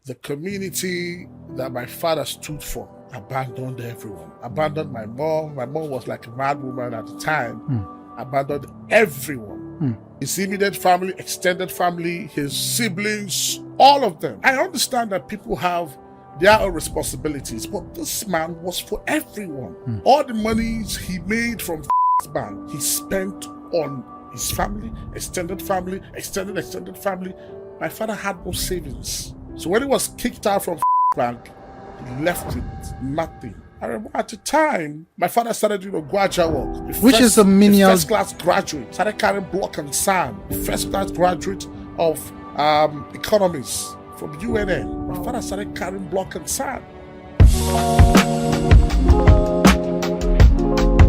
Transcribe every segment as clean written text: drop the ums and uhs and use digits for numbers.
the community that my father stood for abandoned everyone. Abandoned my mom. My mom was like a mad woman at the time. Abandoned everyone. His immediate family, extended family, his siblings, all of them. I understand that people have their own responsibilities, but this man was for everyone. All the monies he made from bank, he spent on his family, extended family. My father had no savings. So when he was kicked out from bank, he left with nothing. I remember at the time, my father started doing graduate work. Which is a menial... First class graduate. Started carrying block and sand. First class graduate of economics from UNN. My father started carrying block and sand.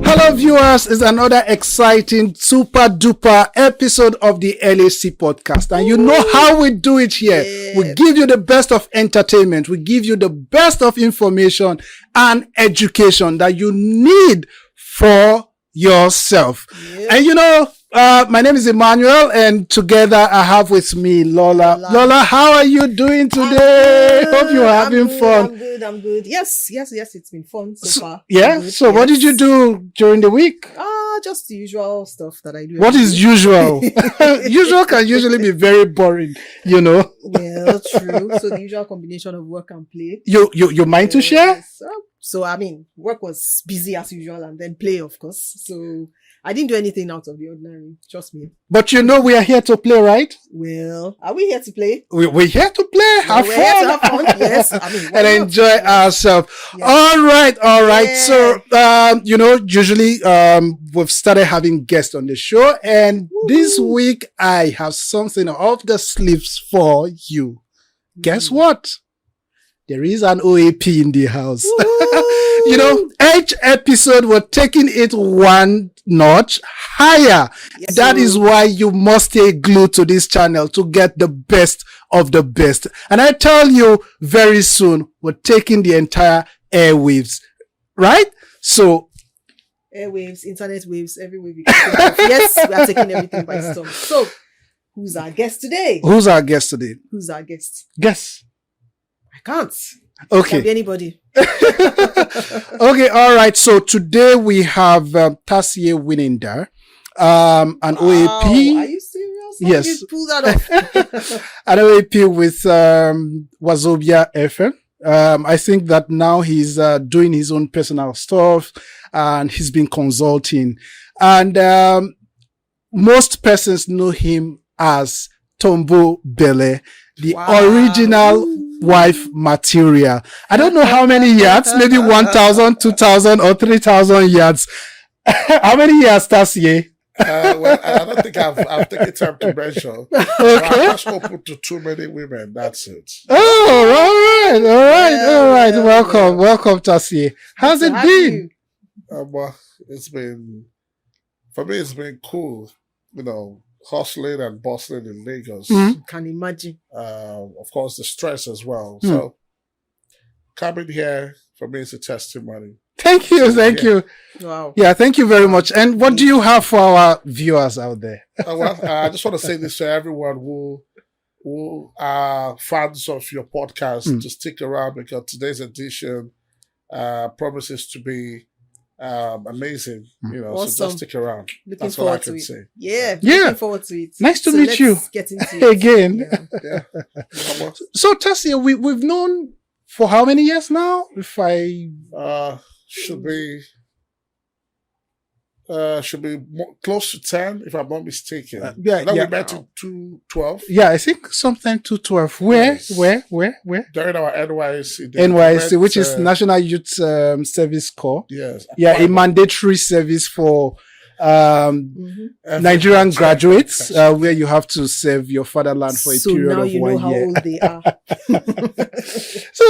Hello viewers, it's another exciting super duper episode of the LAC podcast, and you know how we do it here. Yeah. We give you the best of entertainment, we give you the best of information and education that you need for yourself. Yeah. And you know, my name is Emmanuel, and together I have with me Lola. Lola, how are you doing today? Hope you're having fun. I'm good. Yes, it's been fun so far. Yeah? So what did you do during the week? Just the usual stuff that I do. What is usual? Usual can usually be very boring, you know? Yeah, true. So the usual combination of work and play. You mind to share? So, I mean, work was busy as usual, and then play, of course. So I didn't do anything out of the ordinary. Trust me. But you know we are here to play, right? Well, are we here to play? We're here to play. Have fun. Here to have fun. Yes. I mean, and enjoy ourselves. Yeah. All right. Yeah. So, you know, usually we've started having guests on the show. And this week I have something off the sleeves for you. Guess what? There is an OAP in the house. You know, each episode we're taking it one notch higher. Yes, that is why you must stay glued to this channel to get the best of the best. And I tell you, very soon we're taking the entire airwaves, right? So airwaves, internet waves, every wave. Yes, we are taking everything by storm. So who's our guest today? Guess. I can't. Okay. Can be anybody. Okay, all right. So today we have Tasie Nwenedah, an OAP. Are you serious? How yes. Did you pull that off? An OAP with Wazobia FM. I think that now he's doing his own personal stuff and he's been consulting. And most persons know him as Tombo Bele, the original wife material. I don't know how many yards, maybe 1,000, 2,000 or 3,000 yards. How many yards, Tasie? Well, I don't think I've taken time to measure. Okay. I'm just open to too many women. That's it. Oh, all right. Welcome, Tasie. How's it been? Well, for me, it's been cool. You know, hustling and bustling in Lagos. Can imagine. Of course, the stress as well. So, coming here for me is a testimony. Thank you. Wow. Yeah, thank you very much. And what do you have for our viewers out there? I just want to say this to everyone who are fans of your podcast to stick around, because today's edition promises to be amazing, you know. Awesome. So just stick around. Looking forward to it. Yeah. Looking forward to it. Nice to meet you. Get into it again. Yeah. So Tasie, we've known for how many years now? If I should be close to 10, if I'm not mistaken. We met in 2012. Yeah, I think sometime 2012. Where? During our NYSC. NYSC, which is National Youth Service Corps. Yes. Yeah, a mandatory service for Nigerian graduates, where you have to serve your fatherland for a period of 1 year. So now you know how old they are. So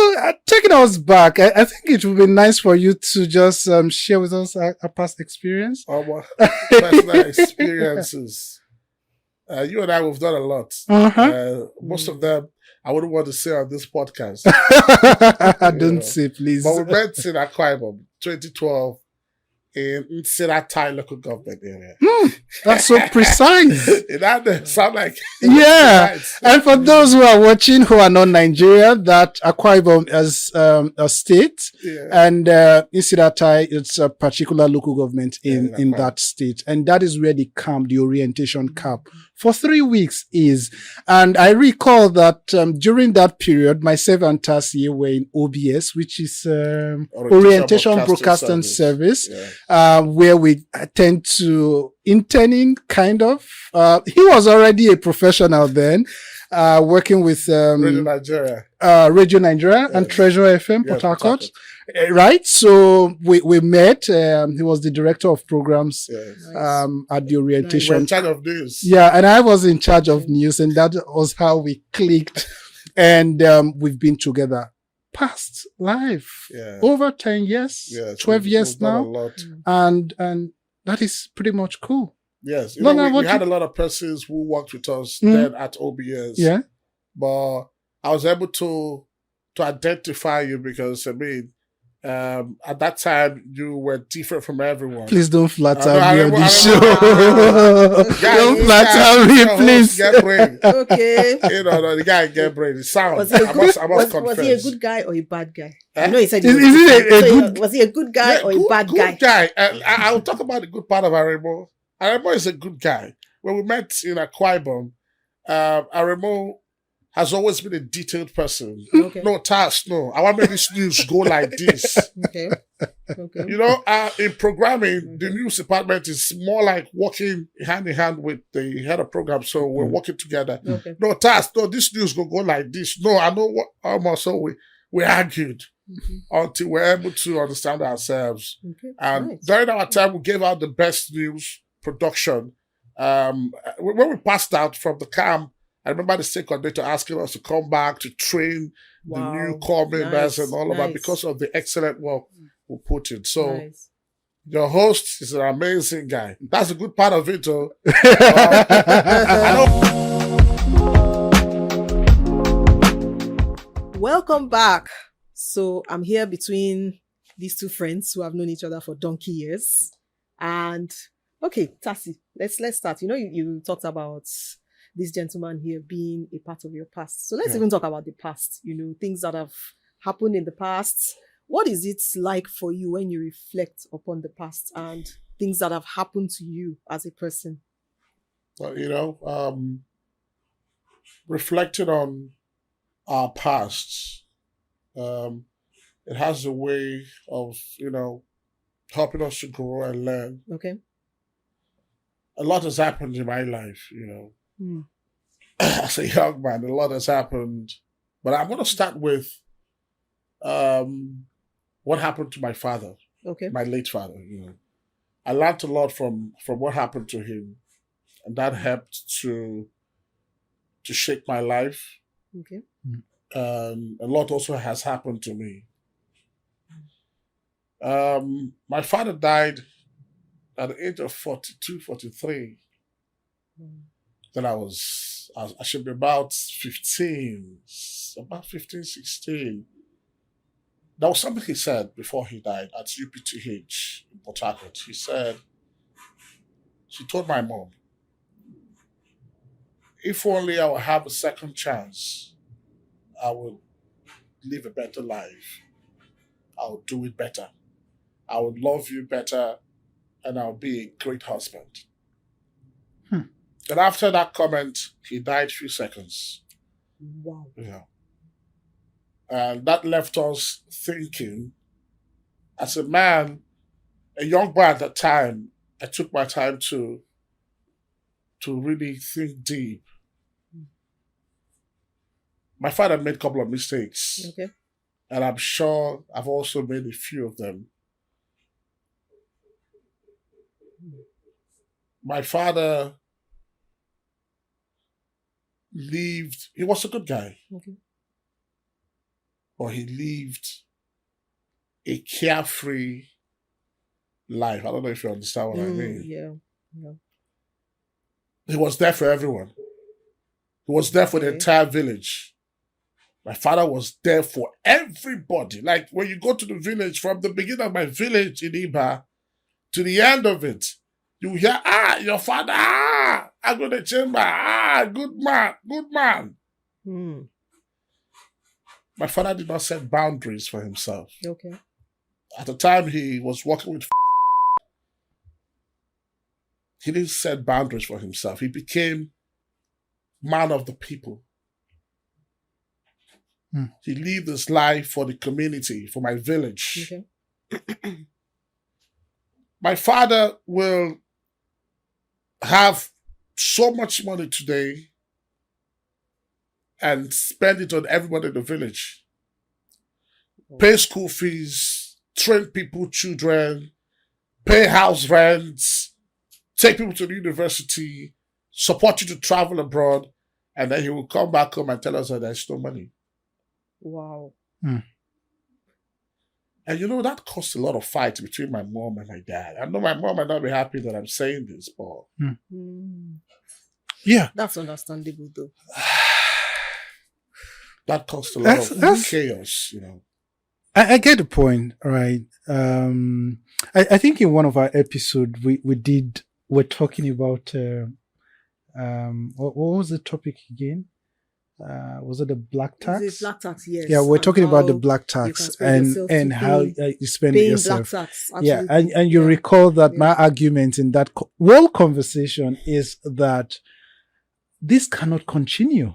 taking us back, I think it would be nice for you to just share with us a past experience. Our personal experiences. You and I, we've done a lot. Most of them I wouldn't want to say on this podcast. Don't say, please. But we met in Akwa Ibom, 2012. in Inspirational local government area. That's so precise. That sound like Yeah. nice. And for those who are watching who are not Nigeria, that Akwa Ibom is a state, Yeah. and Insidatai, it's a particular local government in Akwa. that state. And that is where the camp, the orientation camp for 3 weeks is. And I recall that during that period, myself and Tasie were in OBS, which is Orientation Broadcasting Service, where we tend to interning, kind of. He was already a professional then, working with Radio Nigeria. And Treasure FM, Port Port Harcourt. Right? So we met. He was the director of programs at the orientation. We're in charge of news. Yeah, and I was in charge of news, and that was how we clicked. And we've been together past life over 10 years, 12 years now. A lot. And that is pretty much cool. Yes. We We had a lot of persons who worked with us then at OBS. Yeah. But I was able to identify you because, I mean, at that time, you were different from everyone. Please don't flatter me on I this don't show. Guy, Don't this flatter guy, me, you know, please. Get brain. Okay. The guy get brain. It sounds. Was he, I must confess. was he a good guy or a bad guy? Eh? No, he said. Is it a good? Was he a good guy or a bad guy? Good guy. I will talk about the good part of Aremo. Aremo is a good guy. When we met in Akwa Ibom, Aremo has always been a detailed person. Okay. No task, no. I want to make this news go like this. Okay. Okay. You know, in programming, the news department is more like working hand in hand with the head of program. So we're working together. Okay. No task, no, this news go like this. No, I know what almost. So we argued until we're able to understand ourselves. Okay. And Nice. during our time, we gave out the best news production. When we passed out from the camp, I remember the state coordinator asking us to come back to train the new core members and all of that because of the excellent work we put in. So Nice. your host is an amazing guy. That's a good part of it, though. Welcome back. So I'm here between these two friends who have known each other for donkey years. And okay, Tasie, let's start. You know, you talked about this gentleman here being a part of your past. So let's even talk about the past, you know, things that have happened in the past. What is it like for you when you reflect upon the past and things that have happened to you as a person? Well, you know, reflecting on our past, it has a way of, you know, helping us to grow and learn. Okay. A lot has happened in my life, you know. As a young man, a lot has happened. But I'm going to start with what happened to my father, Okay. my late father, you know. I learned a lot from what happened to him. And that helped to shape my life. Okay. A lot also has happened to me. My father died at the age of 42, 43. Then I should be about 15, 16. There was something he said before he died at UPTH in Port Harcourt. He told my mom, if only I would have a second chance, I would live a better life. I would do it better. I would love you better, and I'll be a great husband. And after that comment, he died a few seconds. Wow. Yeah. And that left us thinking, as a man, a young boy at that time, I took my time to really think deep. My father made a couple of mistakes. Okay. And I'm sure I've also made a few of them. My father he was a good guy. Okay. But he lived a carefree life. I don't know if you understand what I mean. Yeah. He was there for everyone. He was there for the entire village. My father was there for everybody. Like when you go to the village, from the beginning of my village in Iba To the end of it, you hear, your father, I go to the chamber, good man. Mm. My father did not set boundaries for himself. Okay. At the time he was working with, he didn't set boundaries for himself. He became man of the people. He lived his life for the community, for my village. Okay. My father will have so much money today and spend it on everybody in the village. Pay school fees, train people, children, pay house rents, take people to the university, support you to travel abroad, and then he will come back home and tell us that there's no money. Wow. And that caused a lot of fights between my mom and my dad. I know my mom might not be happy that I'm saying this, but yeah, that's understandable though. That caused a lot of chaos, I get the point, right? I think in one of our episodes we're talking about what was the topic again? Was it the black tax? The black tax, yes. Yeah, we're talking about the black tax and how you spend it yourself. Black tax, yeah, and you recall that my argument in that whole conversation is that this cannot continue.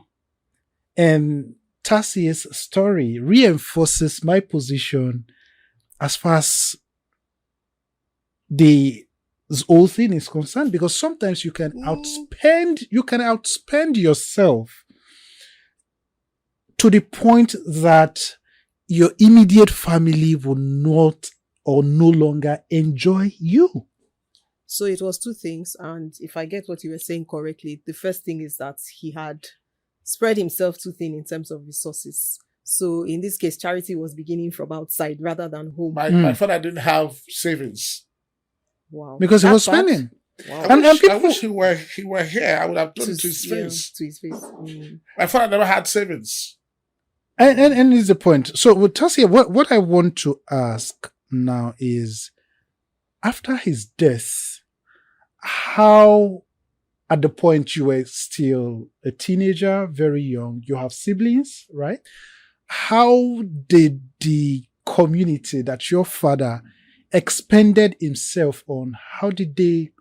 And Tasie's story reinforces my position as far as this whole thing is concerned, because sometimes you can outspend yourself to the point that your immediate family will not or no longer enjoy you. So it was two things, and if I get what you were saying correctly, the first thing is that he had spread himself too thin in terms of resources. So in this case, charity was beginning from outside rather than home. My father didn't have savings. Wow. Because he was spending. Wow. I wish he were here. I would have done it to his face. To his face. My father never had savings. And is the point. So with Tasie, what I want to ask now is, after his death, how, at the point you were still a teenager, very young, you have siblings, right? How did the community that your father expended himself on, how did they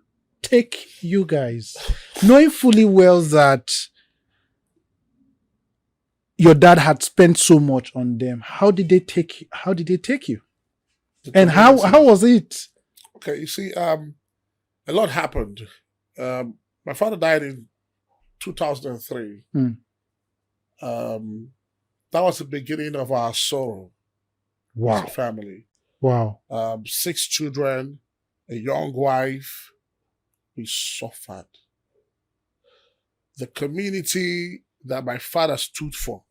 take you guys? Knowing fully well that your dad had spent so much on them, how did they take you? And how was it? Okay, you see, a lot happened. My father died in 2003. That was the beginning of our sorrow. Wow. As a family. Wow. 6 children, a young wife. We suffered. The community that my father stood for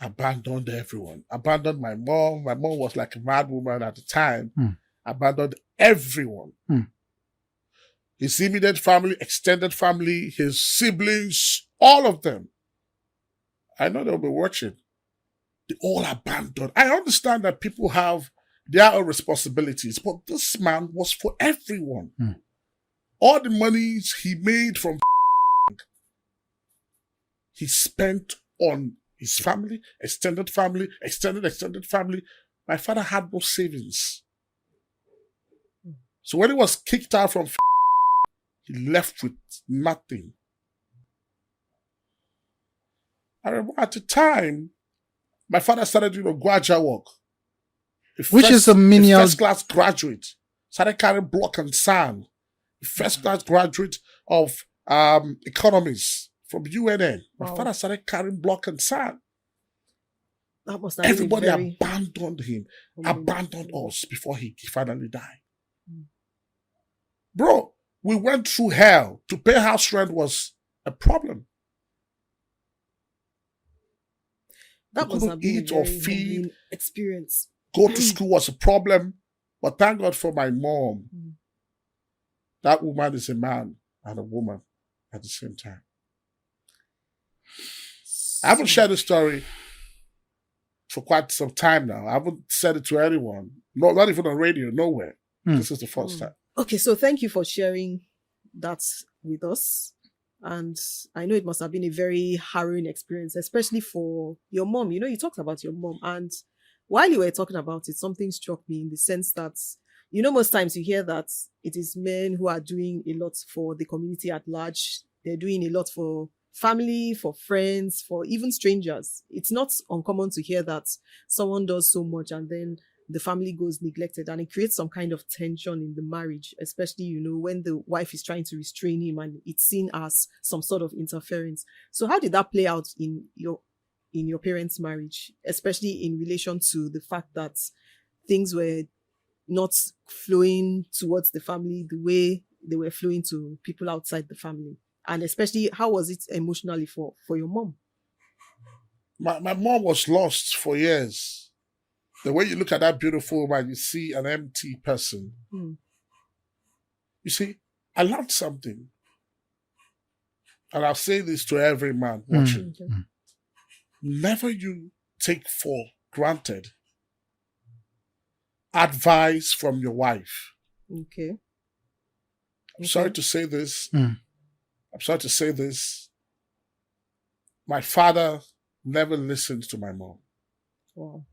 abandoned everyone. Abandoned my mom. My mom was like a mad woman at the time. Abandoned everyone. His immediate family, extended family, his siblings, all of them. I know they'll be watching. They all abandoned. I understand that people have their own responsibilities, but this man was for everyone. All the monies he made from he spent on his family, extended family. My father had no savings. So when he was kicked out from he left with nothing. I remember at the time, my father started doing graduate work. Which is a menial... first class graduate. Started carrying block and sand. First class graduate of economics from UNN. My father started carrying block and sand. That must have Everybody been abandoned him, abandoned us before he finally died. Bro, we went through hell. To pay house rent was a problem. That we must have been eat or feed. Experience. Go to school was a problem. But thank God for my mom. That woman is a man and a woman at the same time. I haven't shared this story for quite some time now. I haven't said it to anyone. No, not even on radio, nowhere. This is the first time. Okay, so thank you for sharing that with us. And I know it must have been a very harrowing experience, especially for your mom. You talked about your mom. And while you were talking about it, something struck me in the sense that, most times you hear that it is men who are doing a lot for the community at large. They're doing a lot for family, for friends, for even strangers. It's not uncommon to hear that someone does so much and then the family goes neglected, and it creates some kind of tension in the marriage, especially, when the wife is trying to restrain him and it's seen as some sort of interference. So how did that play out in your parents' marriage, especially in relation to the fact that things were not flowing towards the family the way they were flowing to people outside the family? And especially, how was it emotionally for your mom? My mom was lost for years. The way you look at that beautiful woman, you see an empty person. You see, I learned something. And I'll say this to every man watching. Never you take for granted advice from your wife. Okay. I'm sorry to say this. I'm sorry to say this. My father never listened to my mom. Wow.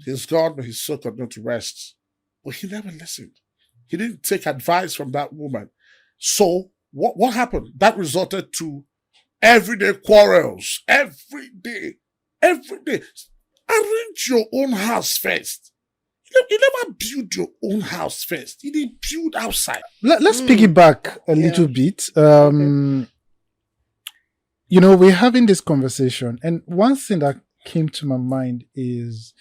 He's gone, but his soul could not rest. But he never listened. He didn't take advice from that woman. So what happened? That resulted to everyday quarrels. Every day. Arrange your own house first. You never build your own house first. You didn't build outside. Let's piggyback a little bit. We're having this conversation, and one thing that came to my mind is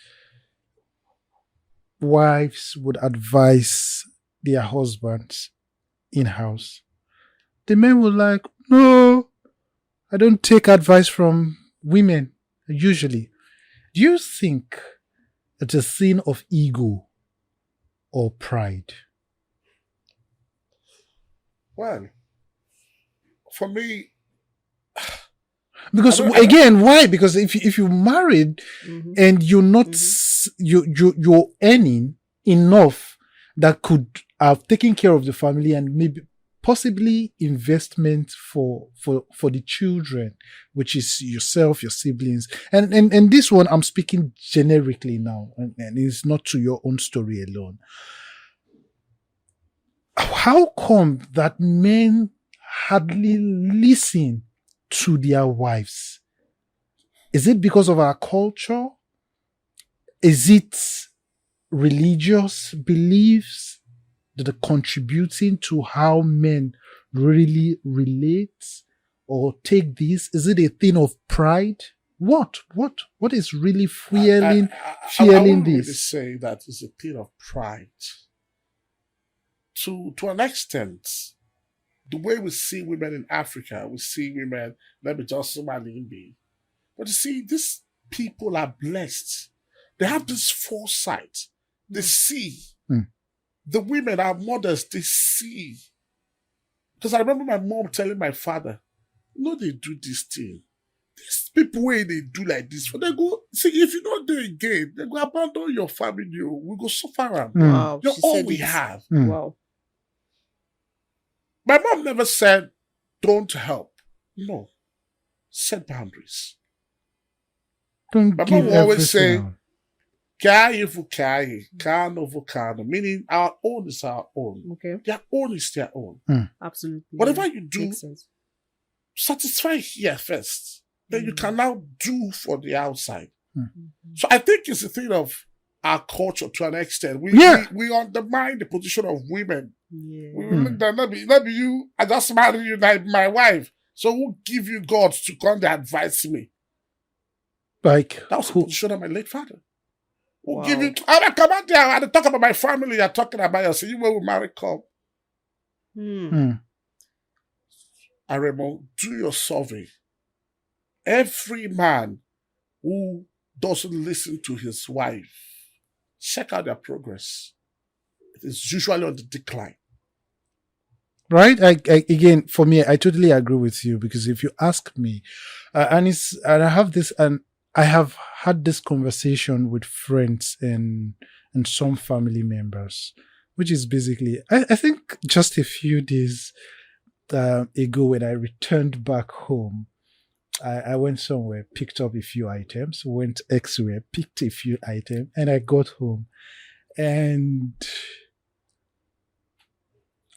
wives would advise their husbands in-house. The men were like, no, I don't take advice from women, usually. Do you think it's a sin of ego or pride? Well, for me, because again, why? Because if you're married and you're not you're earning enough that could have taken care of the family and maybe possibly investment for the children, which is yourself, your siblings, and this one I'm speaking generically now, and it's not to your own story alone. How come that men hardly listen to their wives? Is it because of our culture? Is it religious beliefs that are contributing to how men really relate or take this? Is it a thing of pride? What is really fueling I wouldn't really this? say that it's a thing of pride. To an extent, the way we see women in Africa, we see women, let me just be. But you see, these people are blessed. They have this foresight. They see. The women are mothers, they see. Because I remember my mom telling my father, no, they do this thing. These people, where they do like this, but they go, see, if you don't do it again, they go abandon your family, we go suffer. Wow. You're all we have. Wow. My mom never said, don't help. No. Set boundaries. Don't My give mom will always say, everything. meaning our own is our own. Okay. Their own is their own. Absolutely. Whatever you do, Makes sense. satisfy here first. Then you can now do for the outside. Mm-hmm. So I think it's a thing of our culture to an extent. We undermine the position of women. Yeah. Maybe you, I just married you like my wife. So who give you God to come and advise me? Like That was the position of my late father. Who Wow. give you, I come out there and talk about my family, you're talking about yourself. You will marry, come. Aremo, do your survey. Every man who doesn't listen to his wife, check out their progress. It is usually on the decline. Right? Again, for me, I totally agree with you, because if you ask me, and I have had this conversation with friends and and some family members, which is basically, I think just a few days ago when I returned back home, I went somewhere, picked up a few items, went elsewhere, picked a few items, and I got home. And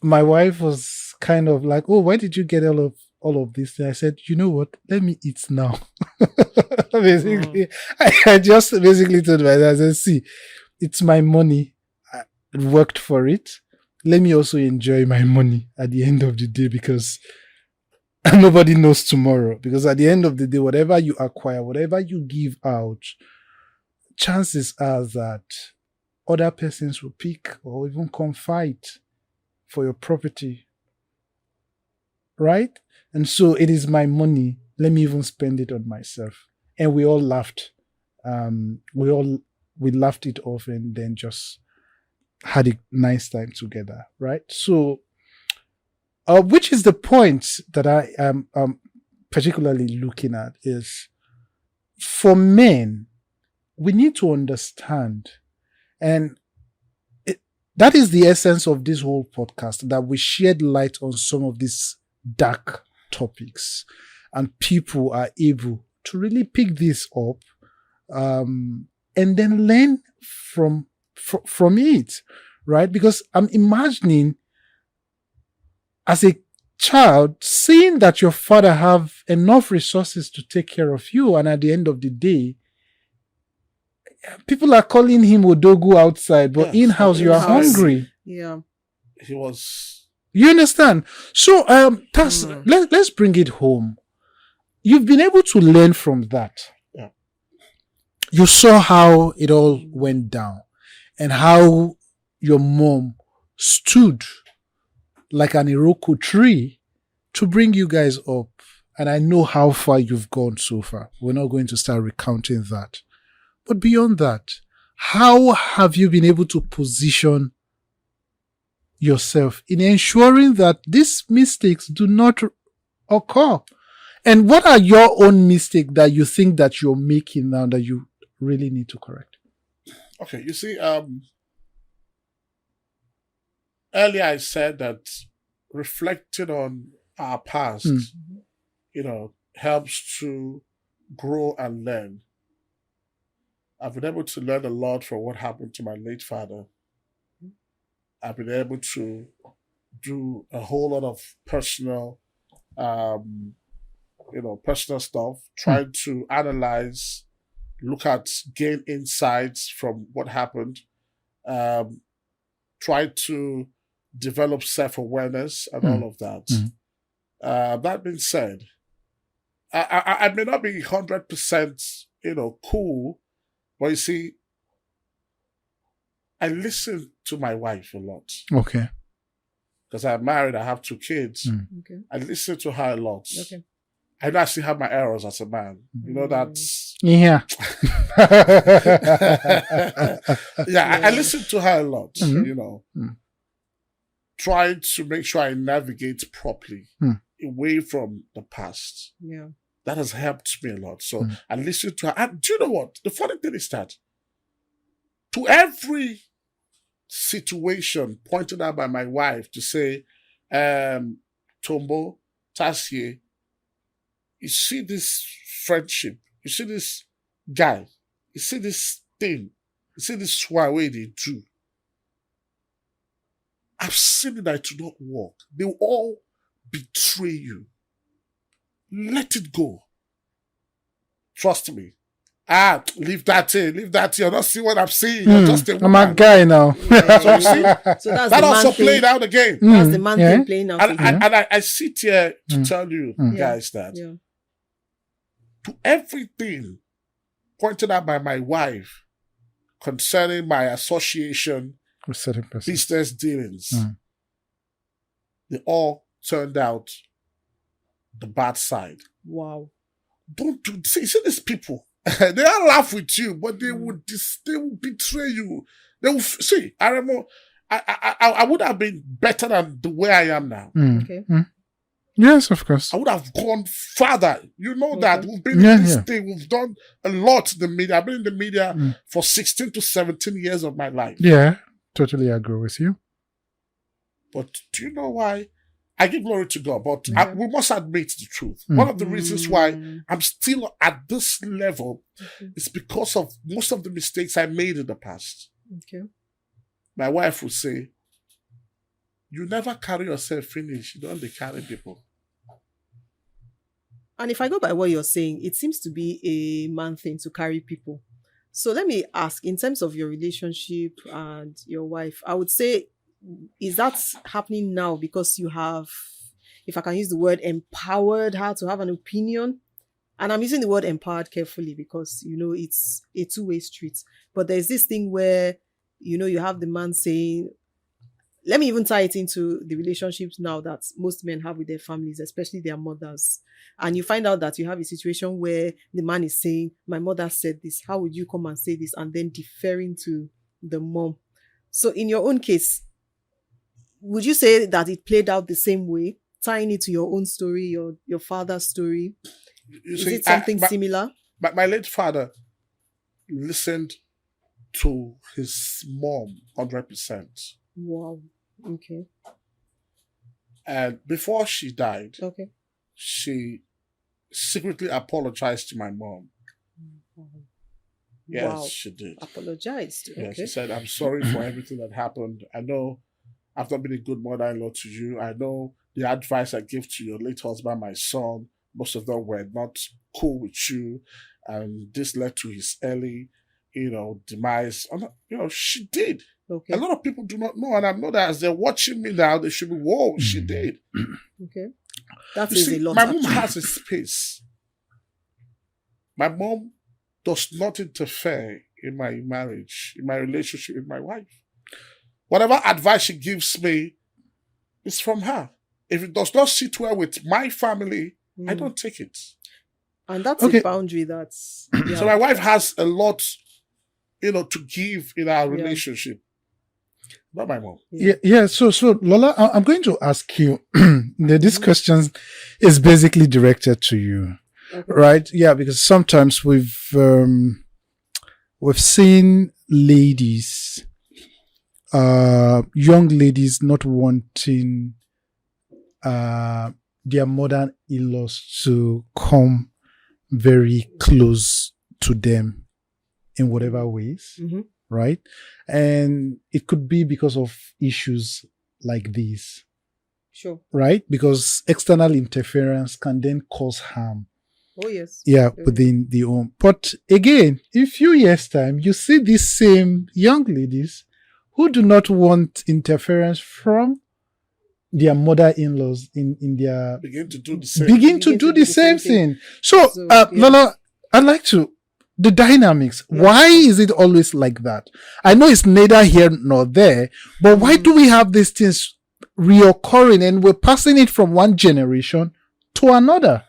my wife was kind of like, "Oh, why did you get all of this?" And I said, "You know what? Let me eat now." Basically, I just basically told myself, I said, "See, it's my money. I worked for it. Let me also enjoy my money at the end of the day, because nobody knows tomorrow. Because at the end of the day, whatever you acquire, whatever you give out, chances are that other persons will pick or even come fight for your property. Right? And so it is my money. Let me even spend it on myself." And we all laughed. We laughed it off and then just had a nice time together. Right? So, which is the point that I am particularly looking at is, for men, we need to understand, and that is the essence of this whole podcast, that we shed light on some of these dark topics, and people are able to really pick this up and then learn from it, right? Because I'm imagining, as a child, seeing that your father have enough resources to take care of you, and at the end of the day, people are calling him Odogu outside, but in-house you are hungry. Yeah. He was... You understand? So, let's bring it home. You've been able to learn from that. Yeah. You saw how it all went down and how your mom stood like an Iroko tree to bring you guys up. And I know how far you've gone so far. We're not going to start recounting that. But beyond that, how have you been able to position yourself in ensuring that these mistakes do not occur? And what are your own mistakes that you think that you're making now that you really need to correct? Okay, you see, earlier I said that reflecting on our past, helps to grow and learn. I've been able to learn a lot from what happened to my late father. I've been able to do a whole lot of personal stuff, trying to analyze, look at, gain insights from what happened, try to develop self-awareness and all of that. That being said, I may not be 100%, cool, but you see, I listen to my wife a lot. Okay. Because I'm married, I have 2 kids. Okay. I listen to her a lot. Okay. I know I still have my errors as a man. That's... Yeah. I listen to her a lot, trying to make sure I navigate properly away from the past. Yeah. That has helped me a lot. So I listen to her. And do you know what? The funny thing is that to every situation pointed out by my wife to say, Tombo, Tasie, you see this friendship, you see this guy, you see this thing, you see this way they do. I've seen it that it will not work. They will all betray you. Let it go. Trust me. Leave that in. Leave that in. You're not seeing what I'm seeing. You're just a woman. I'm a guy now. Yeah. So you see, So that's that the also man thing. played out the game. That's the man thing playing out. And I sit here to tell you guys that to everything pointed out by my wife concerning my association With certain persons. business dealings, they all turned out the bad side. Wow. Don't do see these people. They all laugh with you, but they will betray you. They will see. I remember I would have been better than the way I am now. Okay. Yes, of course. I would have gone further. You know that we've been Yeah, in this yeah. thing. We've done a lot in the media. I've been in the media for 16 to 17 years of my life. Yeah, totally agree with you. But do you know why? I give glory to God, but we must admit the truth. Mm. One of the reasons why I'm still at this level is because of most of the mistakes I made in the past. Okay. My wife would say, you never carry yourself finish. You don't carry people. And if I go by what you're saying, it seems to be a man thing to carry people. So let me ask, in terms of your relationship and your wife, I would say, is that happening now because you have, if I can use the word, empowered her to have an opinion? And I'm using the word empowered carefully because, it's a two-way street. But there's this thing where, you have the man saying, let me even tie it into the relationships now that most men have with their families, especially their mothers. And you find out that you have a situation where the man is saying, my mother said this, how would you come and say this? And then deferring to the mom. So in your own case, would you say that it played out the same way, tying it to your own story, your father's story? Is it something similar? But my late father listened to his mom 100%. Wow. Okay. And before she died, Okay. she secretly apologized to my mom. Yes, Wow. she did. Apologized. Yeah, Okay. she said, I'm sorry for everything that happened. I know I've not been a good mother-in-law to you. I know the advice I gave to your late husband, my son, most of them were not cool with you. And this led to his early, demise. She did. Okay. A lot of people do not know. And I know that as they're watching me now, they should be, whoa, she did. Okay. That You is see, a lot. my mom actually. has a space. My mom does not interfere in my marriage, in my relationship with my wife. Whatever advice she gives me is from her. If it does not sit well with my family, I don't take it. And that's Okay. a boundary that's... So my wife has a lot, to give in our relationship. Not my mom. Yeah. So Lola, I'm going to ask you. This question is basically directed to you, right? Yeah, because sometimes we've seen ladies, young ladies, not wanting their mother-in-laws to come very close to them in whatever ways. Right? And it could be because of issues like these. Sure. Right? Because external interference can then cause harm. Oh, yes. Yeah, within the home. But again, in a few years' time, you see these same young ladies who do not want interference from their mother-in-laws in their... Begin to do the same. Begin to do the same thing. So, Lola, I'd like to... The dynamics. Yeah. Why is it always like that? I know it's neither here nor there, but why do we have these things reoccurring and we're passing it from one generation to another?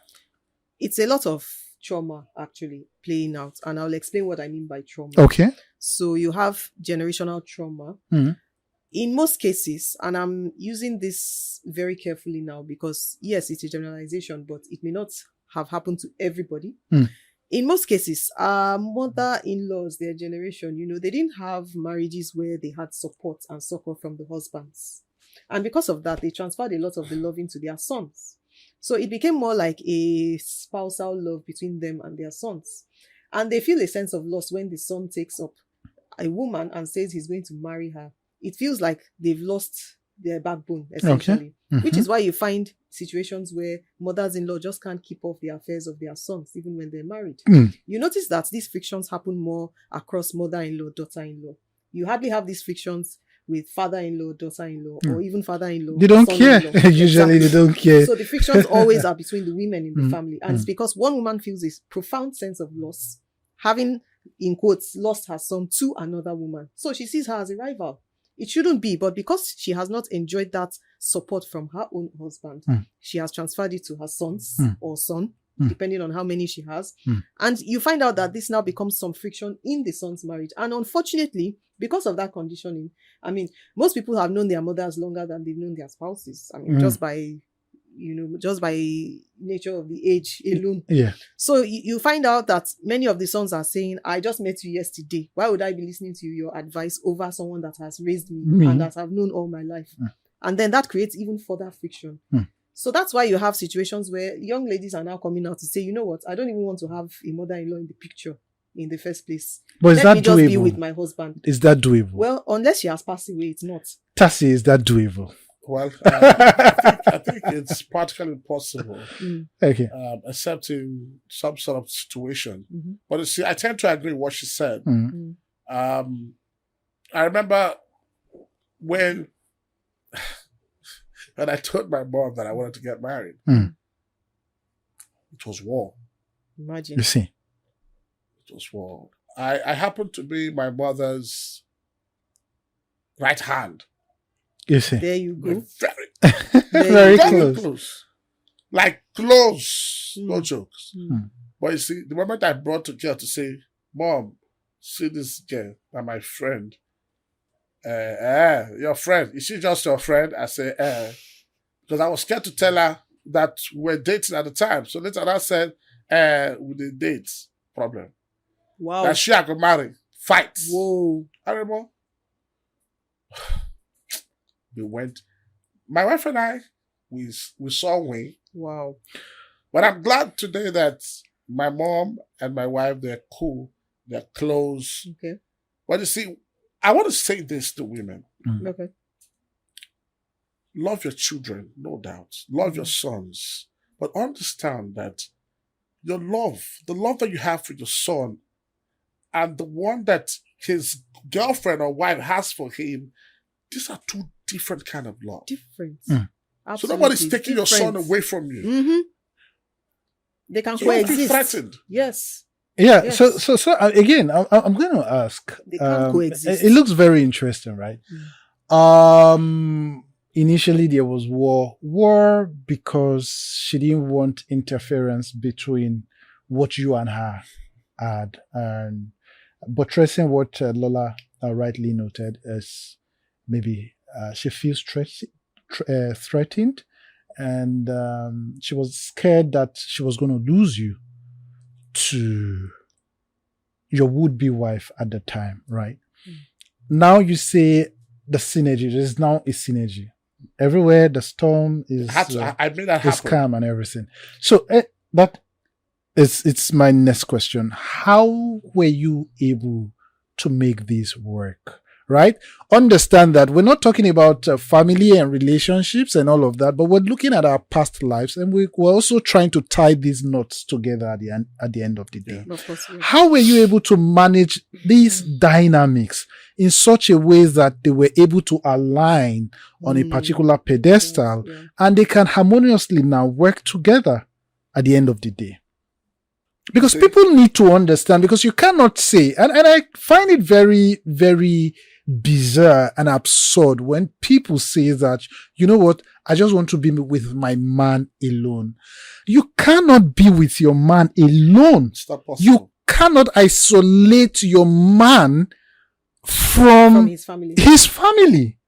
It's a lot of trauma actually playing out, and I'll explain what I mean by trauma. Okay. So you have generational trauma. In most cases, and I'm using this very carefully now because yes, it's a generalization, but it may not have happened to everybody. In most cases, mother-in-laws, their generation, they didn't have marriages where they had support and succor from the husbands. And because of that, they transferred a lot of the love into their sons. So it became more like a spousal love between them and their sons. And they feel a sense of loss when the son takes up a woman and says he's going to marry her. It feels like they've lost their backbone, essentially. Okay. Which is why you find situations where mothers-in-law just can't keep off the affairs of their sons, even when they're married. You notice that these frictions happen more across mother-in-law, daughter-in-law. You hardly have these frictions with father-in-law, daughter-in-law, or even father-in-law. They don't care. Usually they don't care. So the frictions always are between the women in the family. And it's because one woman feels this profound sense of loss, having, in quotes, lost her son to another woman. So she sees her as a rival. It shouldn't be, but because she has not enjoyed that support from her own husband, she has transferred it to her sons or son, depending on how many she has. And you find out that this now becomes some friction in the son's marriage. And unfortunately, because of that conditioning, most people have known their mothers longer than they've known their spouses. Just by just by nature of the age alone. Yeah. So you find out that many of the sons are saying, I just met you yesterday. Why would I be listening to your advice over someone that has raised me and that I've known all my life? And then that creates even further friction. So that's why you have situations where young ladies are now coming out to say, you know what, I don't even want to have a mother-in-law in the picture in the first place. But is Let that me just be doable? with my husband. Is that doable? Well, unless she has passed away, it's not. Tasie, is that doable? Well, I think it's practically possible, Okay. except in some sort of situation. But you see, I tend to agree with what she said. I remember when I told my mom that I wanted to get married. It was war. Imagine. You see. It was war. I happened to be my mother's right hand. You see. There you go. Very Very close. close. Like close. No jokes. But you see, the moment I brought the girl to say, Mom, see this girl, and my friend. Your friend. Is she just your friend? I say, because I was scared to tell her that we were dating at the time. So later I said, with the dates problem. Wow. That she had to marry. Fight. Whoa. I remember. We went. My wife and I, we saw Wayne. Wow. But I'm glad today that my mom and my wife, they're cool. They're close. Okay. But you see, I want to say this to women. Okay. Love your children, no doubt. Love your sons. But understand that your love, the love that you have for your son, and the one that his girlfriend or wife has for him, these are two different kind of love. Different. So nobody's taking your son away from you. They can So don't feel coexist. threatened. Yes. Yeah. Yes. So again, I'm going to ask. They can't coexist. It looks very interesting, right? Initially there was war because she didn't want interference between what you and her had, and buttressing what Lola rightly noted is maybe she feels threatened, and she was scared that she was going to lose you to your would-be wife at the time, right? Now you say the synergy. There is now a synergy. Everywhere the storm is, I made that is happen. calm and everything. So it's my next question. How were you able to make this work? Right? Understand that we're not talking about family and relationships and all of that, but we're looking at our past lives, and we're also trying to tie these knots together at the end of the day. Of course, yeah. How were you able to manage these dynamics in such a way that they were able to align on a particular pedestal, and they can harmoniously now work together at the end of the day? Because people need to understand, because you cannot say, and I find it very, very bizarre and absurd when people say that, you know what, I just want to be with my man alone. You cannot be with your man alone. It's not possible. You cannot isolate your man from his family. His family.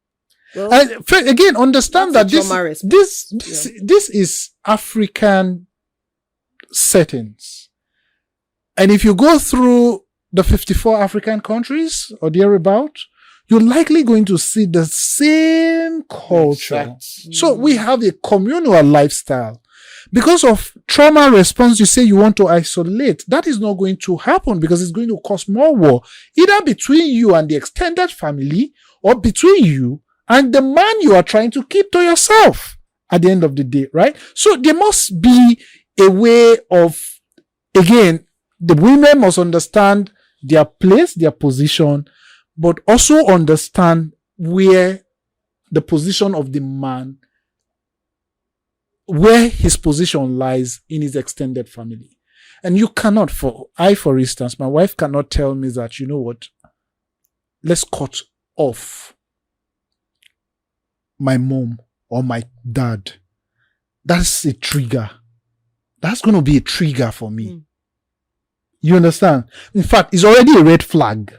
Well, And again, understand that that's a trauma response. this is African settings. And if you go through the 54 African countries or thereabout, you're likely going to see the same culture. So we have a communal lifestyle. Because of trauma response, you say you want to isolate. That is not going to happen, because it's going to cause more war, either between you and the extended family, or between you and the man you are trying to keep to yourself at the end of the day, right? So there must be a way of, again, the women must understand their place, their position, but also understand where the position of the man, where his position lies in his extended family. And you cannot, for instance, my wife cannot tell me that, you know what, let's cut off my mom or my dad. That's a trigger. That's going to be a trigger for me. You understand? In fact, it's already a red flag.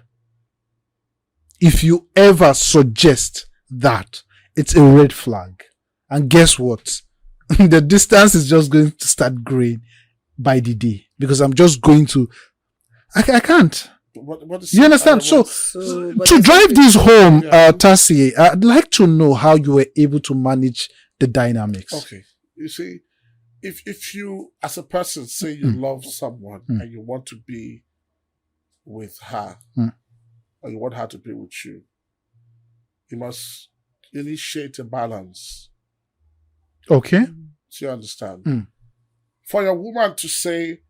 If you ever suggest that, it's a red flag. And guess what? the distance is just going to start growing by the day because I'm just going to, I can't. What is You understand? So to drive this home, Tasie, I'd like to know how you were able to manage the dynamics. Okay. You see, if you, as a person, say you love someone and you want to be with her, or you want her to be with you, you must initiate a balance. Okay. Do you understand? For your woman to say,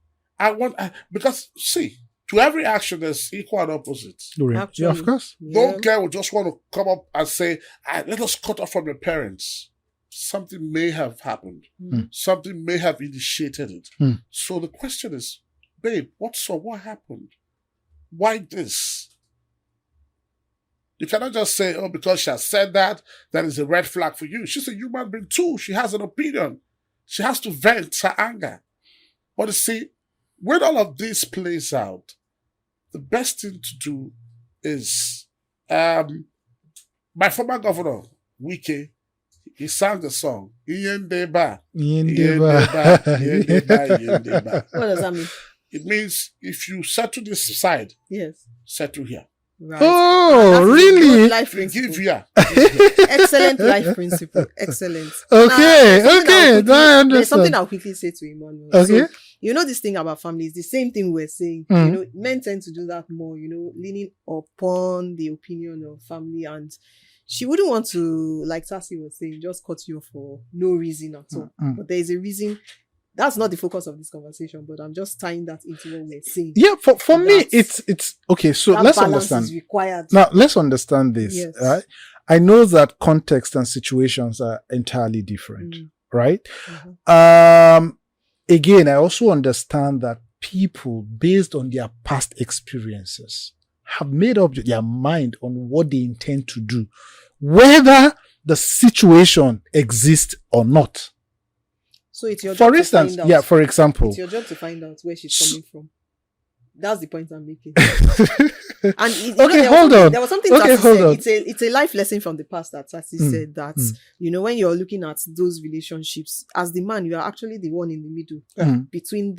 because see, to every action there's equal and opposite. Actually, yeah, of course. No girl will just want to come up and say, let us cut off from your parents. Something may have happened. Something may have initiated it. So the question is, babe, what happened? Why this? You cannot just say, oh, because she has said that is a red flag for you. She's a human being too. She has an opinion. She has to vent her anger. But you see, when all of this plays out, the best thing to do is, my former governor, Wike, he sang the song, Iyendeba. What does that mean? It means if you settle this side, settle here. Right. Oh, really? Life principle. Give here. Excellent life principle. Excellent. Okay, There's something I'll quickly say to Emmanuel. Okay. So, you know this thing about family is the same thing we're saying. You know, men tend to do that more, leaning upon the opinion of family, and she wouldn't want to, like Tasie was saying, just cut you off for no reason at all. But there is a reason. That's not the focus of this conversation, but I'm just tying that into what we're saying. Yeah, for me, it's okay. So let's understand. Is required. Now, let's understand this. Yes. Right? I know that context and situations are entirely different, right? Again, I also understand that people, based on their past experiences, have made up their mind on what they intend to do, whether the situation exists or not. So it's your job to find out. For example. It's your job to find out where she's coming from. That's the point I'm making. And hold on. There was something Tasie said. It's a life lesson from the past that Tasie said that, when you're looking at those relationships, as the man, you are actually the one in the middle between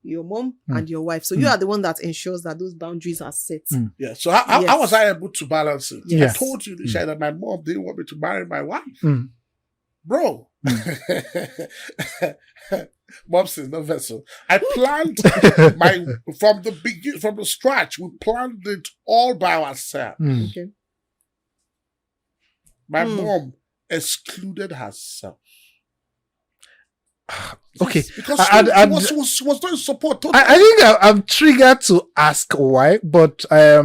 your mom and your wife. So you are the one that ensures that those boundaries are set. Yeah. So how was I able to balance it? Yes. I told you, Nisha, that my mom didn't want me to marry my wife. Bro. Mom's is no vessel. I planned from the scratch. We planned it all by ourselves. Okay. My mom excluded herself. Okay. Because she was doing support. Totally. I think I'm triggered to ask why, but I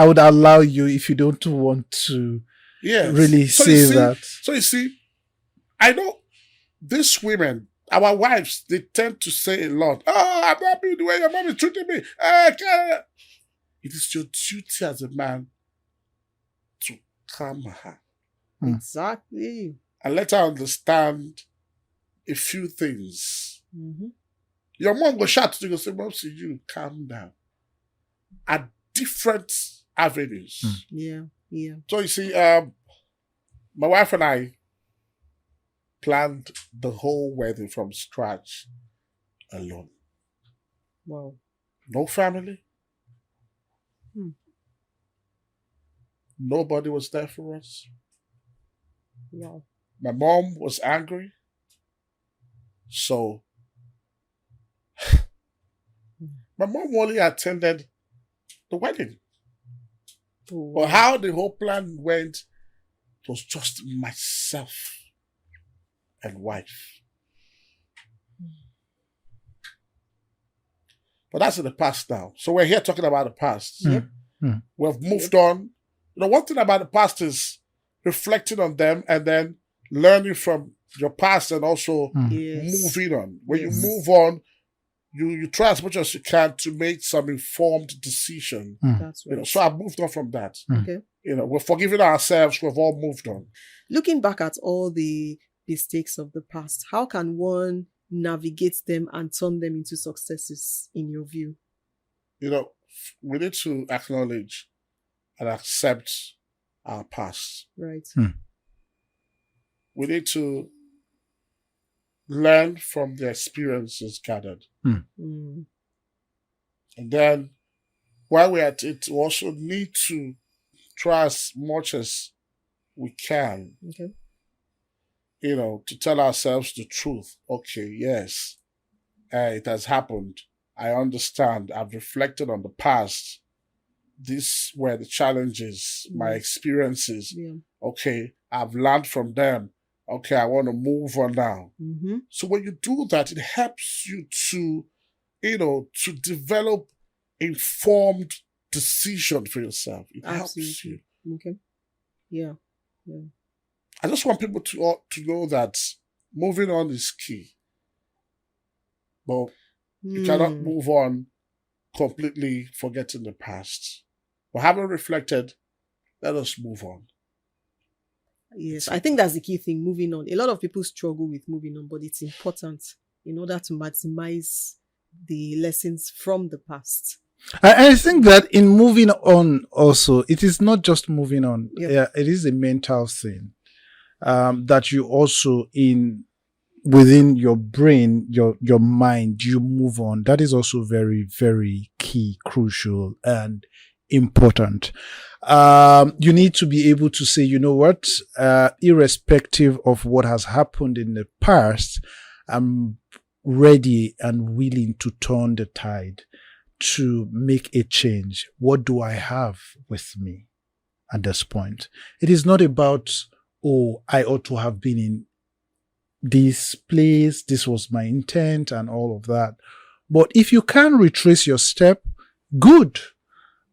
would allow you if you don't want to really say that. So you see, I know these women, our wives, they tend to say a lot. Oh, I'm happy the way your mom is treating me. It is your duty as a man to calm her. Exactly. And let her understand a few things. Your mom will shout to you and say, Mom, see you, calm down. At different avenues. Yeah. So you see, my wife and I planned the whole wedding from scratch alone. Wow. No family. Nobody was there for us. Wow. My mom was angry. So my mom only attended the wedding. Wow. But how the whole plan went, it was just myself and wife. But that's in the past now. So we're here talking about the past. We've moved on. One thing about the past is reflecting on them and then learning from your past and also moving on. When you move on, you try as much as you can to make some informed decision. That's right. So I've moved on from that. Okay. We're forgiving ourselves. We've all moved on. Looking back at all the mistakes of the past, how can one navigate them and turn them into successes in your view? We need to acknowledge and accept our past. Right. We need to learn from the experiences gathered. Mm. And then while we're at it, we also need to try as much as we can, Okay. to tell ourselves the truth. Okay, yes, it has happened. I understand. I've reflected on the past. These were the challenges, my experiences. Yeah. Okay, I've learned from them. Okay, I want to move on now. Mm-hmm. So when you do that, it helps you to, to develop informed decision for yourself. It helps you. Okay. Yeah. I just want people to know that moving on is key. But you cannot move on completely forgetting the past. But having reflected, let us move on. Yes, I think that's the key thing, moving on. A lot of people struggle with moving on, but it's important in order to maximize the lessons from the past. I think that in moving on also, it is not just moving on. Yeah, it is a mental thing. That you also within your brain, your mind, you move on. That is also very, very key, crucial, and important. You need to be able to say, you know what, irrespective of what has happened in the past, I'm ready and willing to turn the tide to make a change. What do I have with me at this point? It is not about, oh, I ought to have been in this place, this was my intent and all of that. But if you can retrace your step, good.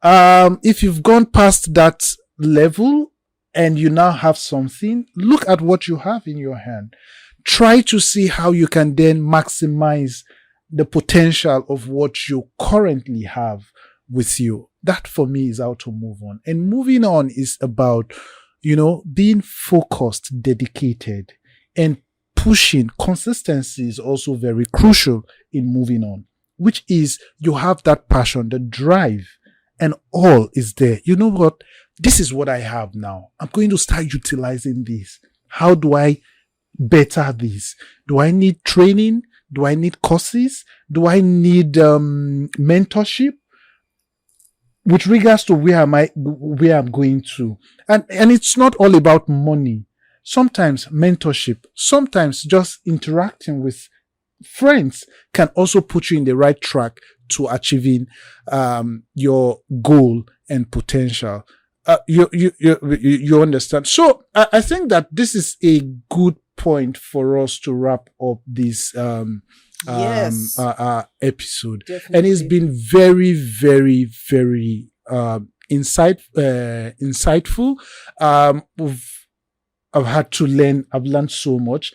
If you've gone past that level and you now have something, look at what you have in your hand. Try to see how you can then maximize the potential of what you currently have with you. That for me is how to move on. And moving on is about, being focused, dedicated, and pushing. Consistency is also very crucial in moving on, which is you have that passion, the drive, and all is there. You know what? This is what I have now. I'm going to start utilizing this. How do I better this? Do I need training? Do I need courses? Do I need mentorship? With regards to where I'm going to. And it's not all about money. Sometimes mentorship, sometimes just interacting with friends can also put you in the right track to achieving your goal and potential. You understand? So I think that this is a good point for us to wrap up this episode. Definitely. And it's been very, very, very insightful. I've learned so much.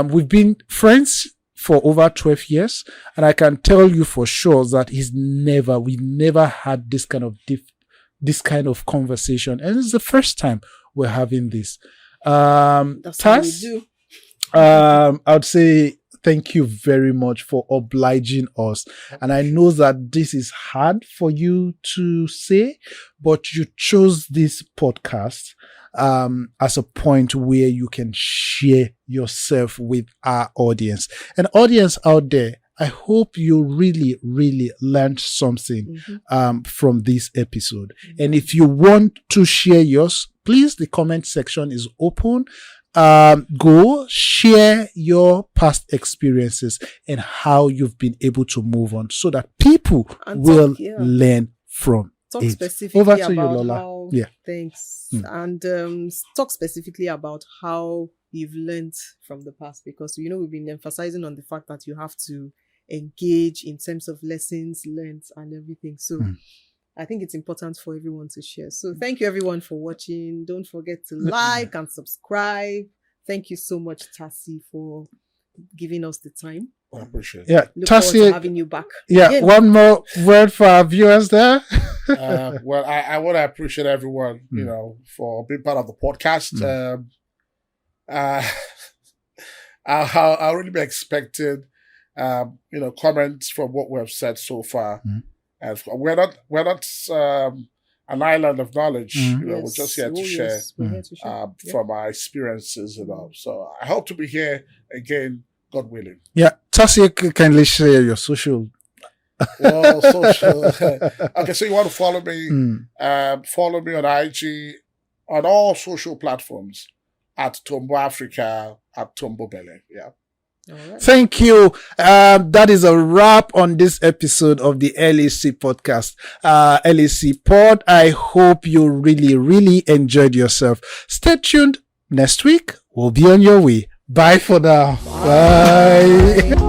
We've been friends for over 12 years, and I can tell you for sure that we never had this kind of conversation, and it's the first time we're having this. That's what we do. I would say thank you very much for obliging us. And I know that this is hard for you to say, but you chose this podcast as a point where you can share yourself with our audience. And audience out there, I hope you really, really learned something from this episode. And if you want to share yours, please, the comment section is open. Go share your past experiences and how you've been able to move on so that people will learn from Talk it. specifically Over to about you, Lola. how, thanks. And talk specifically about how you've learned from the past, because we've been emphasizing on the fact that you have to engage in terms of lessons learned and everything. So I think it's important for everyone to share. So thank you everyone for watching. Don't forget to like and subscribe. Thank you so much, Tasie, for giving us the time. I appreciate it. Yeah, Look forward to Tasie, having you back. Yeah, again. one more word for our viewers there. Well, I want to appreciate everyone, for being part of the podcast. I'll really be expecting, comments from what we have said so far. And we're not an island of knowledge. We're just here to share We're here to share. from our experiences, So I hope to be here again God willing. Yeah. Tasie, kindly share your social. Well, social. Okay, so you want to follow me? Follow me on IG, on all social platforms at Tombo Africa, at Tombo Bele. Yeah. Alright. Thank you. That is a wrap on this episode of the LAC podcast, LAC Pod. I hope you really, really enjoyed yourself. Stay tuned. Next week, we'll be on your way. Bye for now. Bye.